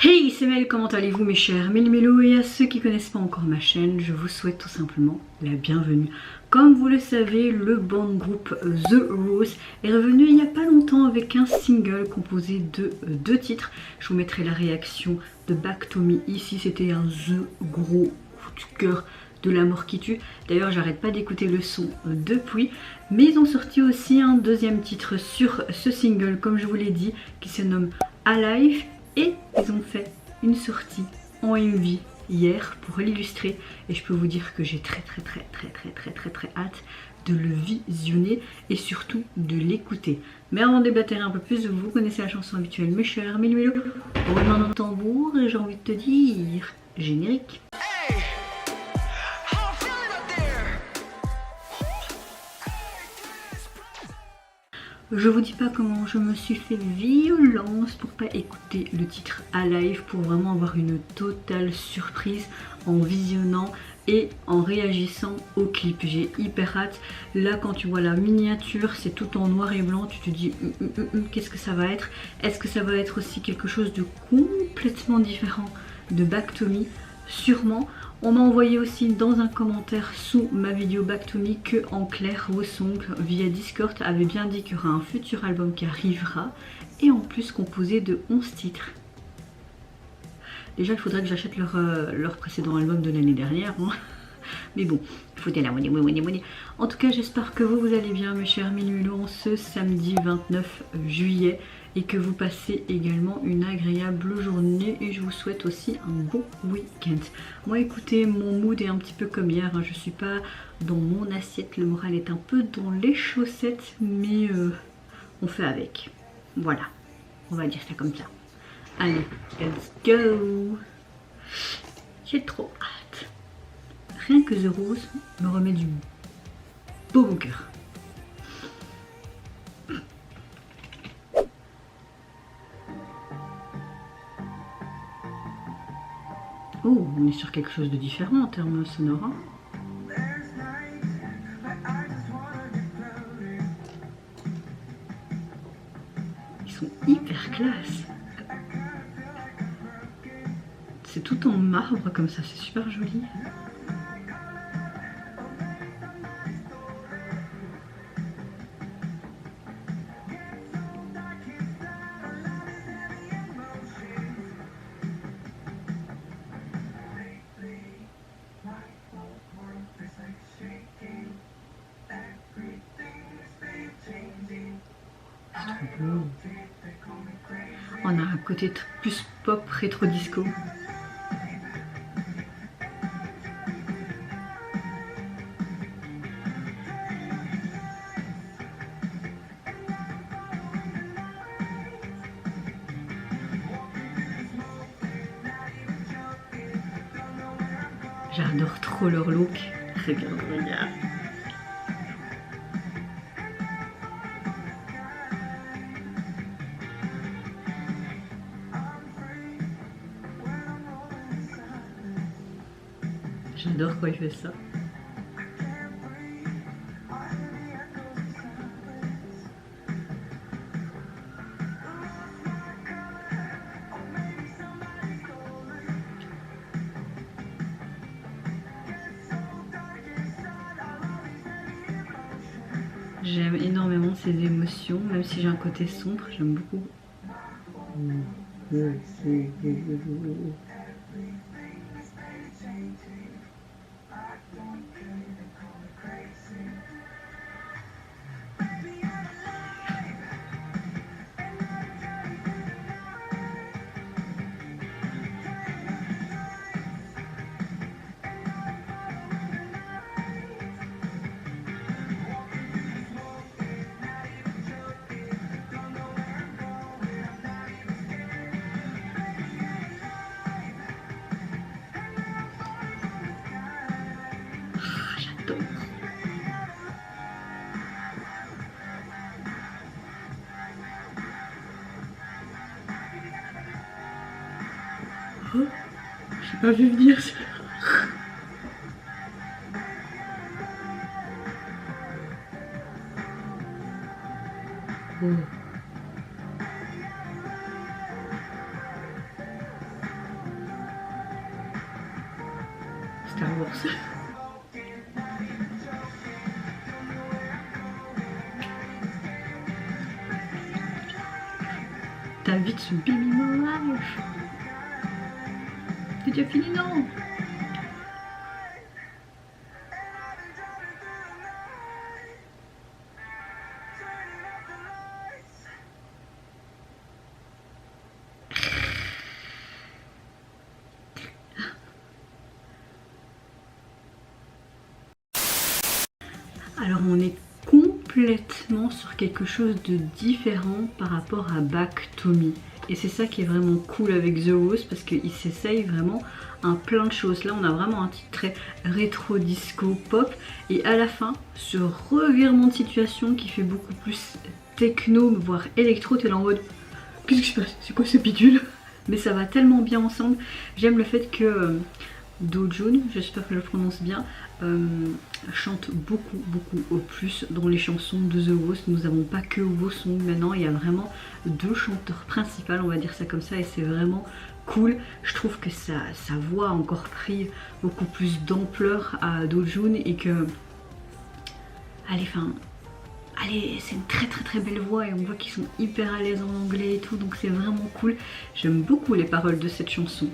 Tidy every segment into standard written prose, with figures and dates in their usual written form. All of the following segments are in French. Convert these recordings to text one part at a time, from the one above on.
Hey, c'est Mel, comment allez-vous mes chers Méli-Mélo, et à ceux qui ne connaissent pas encore ma chaîne, je vous souhaite tout simplement la bienvenue. Comme vous le savez, le band groupe The Rose est revenu il n'y a pas longtemps avec un single composé de deux titres. Je vous mettrai la réaction de Back to Me ici, c'était un The gros coup de cœur de la mort qui tue. D'ailleurs, j'arrête pas d'écouter le son depuis, mais ils ont sorti aussi un deuxième titre sur ce single, comme je vous l'ai dit, qui se nomme Alive. Et ils ont fait une sortie en MV hier pour l'illustrer et je peux vous dire que j'ai très hâte de le visionner et surtout de l'écouter. Mais avant de débattre un peu plus, vous connaissez la chanson habituelle mes chers Méli-Mélo. Roulement dans le tambour et j'ai envie de te dire générique. Je vous dis pas comment je me suis fait violence pour pas écouter le titre Alive, pour vraiment avoir une totale surprise en visionnant et en réagissant au clip. J'ai hyper hâte. Là quand tu vois la miniature, c'est tout en noir et blanc, tu te dis qu'est-ce que ça va être? Est-ce que ça va être aussi quelque chose de complètement différent de Back to Me? Sûrement. On m'a envoyé aussi dans un commentaire sous ma vidéo Back to Me que en clair Wosong via Discord avait bien dit qu'il y aura un futur album qui arrivera et en plus composé de 11 titres. Déjà il faudrait que j'achète leur précédent album de l'année dernière, hein. Mais bon, il faut de la monnaie. En tout cas j'espère que vous allez bien mes chers Méli-Mélo en ce samedi 29 juillet et que vous passez également une agréable journée et je vous souhaite aussi un bon week-end. Moi écoutez, mon mood est un petit peu comme hier, hein. Je suis pas dans mon assiette, le moral est un peu dans les chaussettes, mais on fait avec. Voilà, on va dire ça comme ça. Allez, let's go. J'ai trop hâte. Rien que The Rose me remet du beau au cœur. Oh, on est sur quelque chose de différent en termes sonores. Ils sont hyper classe. C'est tout en marbre comme ça, c'est super joli. On a un côté plus pop rétro disco. J'adore trop leur look. Regarde, regarde. J'adore quand il fait ça. J'aime énormément ces émotions, même si j'ai un côté sombre, j'aime beaucoup. J'adore. Oh, j'ai pas vu venir ça. Oh. Star Wars. T'as vite ce baby mirage. C'est déjà fini, non? Alors on est complètement sur quelque chose de différent par rapport à Back to Me. Et c'est ça qui est vraiment cool avec The Rose parce qu'il s'essaye vraiment à plein de choses. Là on a vraiment un titre très rétro disco pop et à la fin ce revirement de situation qui fait beaucoup plus techno voire électro, t'es là en mode qu'est-ce qui se passe, c'est quoi ce bidule? Mais ça va tellement bien ensemble. J'aime le fait que Do-Jun, j'espère que je le prononce bien, chante beaucoup au plus dans les chansons de The Rose. Nous n'avons pas que Woo-sung maintenant, il y a vraiment deux chanteurs principaux, on va dire ça comme ça, et c'est vraiment cool. Je trouve que sa voix a encore pris beaucoup plus d'ampleur à Do-Jun et que allez, c'est une très belle voix et on voit qu'ils sont hyper à l'aise en anglais et tout, donc c'est vraiment cool. J'aime beaucoup les paroles de cette chanson.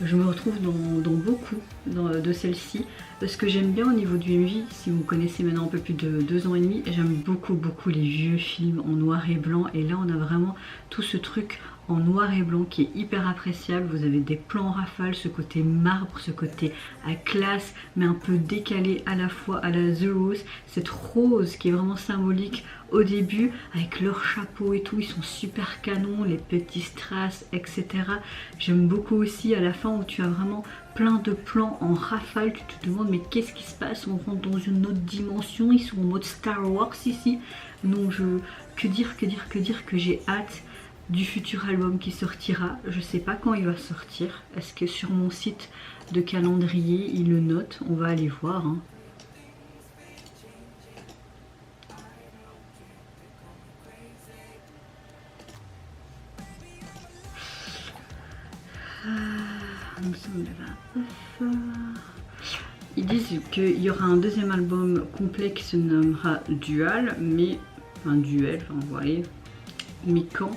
Je me retrouve dans beaucoup de celle-ci. Ce que j'aime bien au niveau du MV, si vous connaissez maintenant un peu plus de 2 ans et demi, j'aime beaucoup les vieux films en noir et blanc. Et là on a vraiment tout ce truc en noir et blanc qui est hyper appréciable. Vous avez des plans en rafale, ce côté marbre, ce côté à classe mais un peu décalé à la fois à la The Rose. Cette rose qui est vraiment symbolique au début avec leur chapeau et tout, ils sont super canons, les petits strass etc. J'aime beaucoup aussi à la fin où tu as vraiment plein de plans en rafale, tu te demandes mais qu'est-ce qui se passe, on rentre dans une autre dimension, ils sont en mode Star Wars ici. Donc que dire que j'ai hâte du futur album qui sortira. Je sais pas quand il va sortir, est-ce que sur mon site de calendrier il le note, on va aller voir hein. Nous sommes le 29. Ils disent qu'il y aura un deuxième album complet qui se nommera Dual, mais enfin duel, enfin vous voyez, mais quand?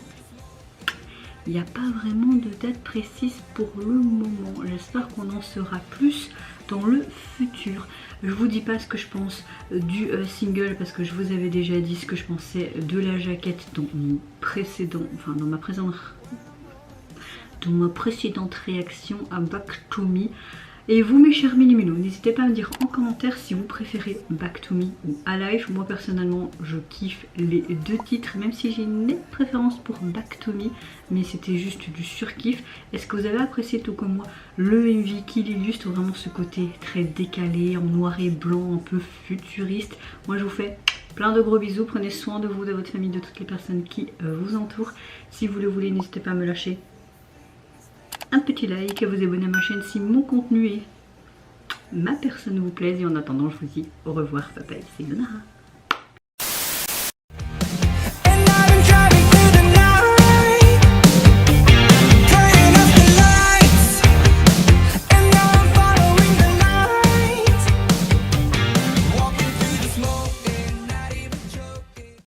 Il n'y a pas vraiment de date précise pour le moment. J'espère qu'on en saura plus dans le futur. Je vous dis pas ce que je pense du single parce que je vous avais déjà dit ce que je pensais de la jaquette dans mon précédent, enfin dans ma précédente réaction à Back to Me. Et vous mes chers Mini-Minou, n'hésitez pas à me dire en commentaire si vous préférez Back to Me ou Alive. Moi personnellement je kiffe les deux titres, même si j'ai une nette préférence pour Back to Me, mais c'était juste du surkiff. Est-ce que vous avez apprécié tout comme moi le MV qui l'illustre, vraiment ce côté très décalé, en noir et blanc, un peu futuriste? Moi je vous fais plein de gros bisous, prenez soin de vous, de votre famille, de toutes les personnes qui vous entourent. Si vous le voulez, n'hésitez pas à me lâcher un petit like, à vous abonner à ma chaîne si mon contenu et ma personne vous plaisent. Et en attendant, je vous dis au revoir, papa et sayonara.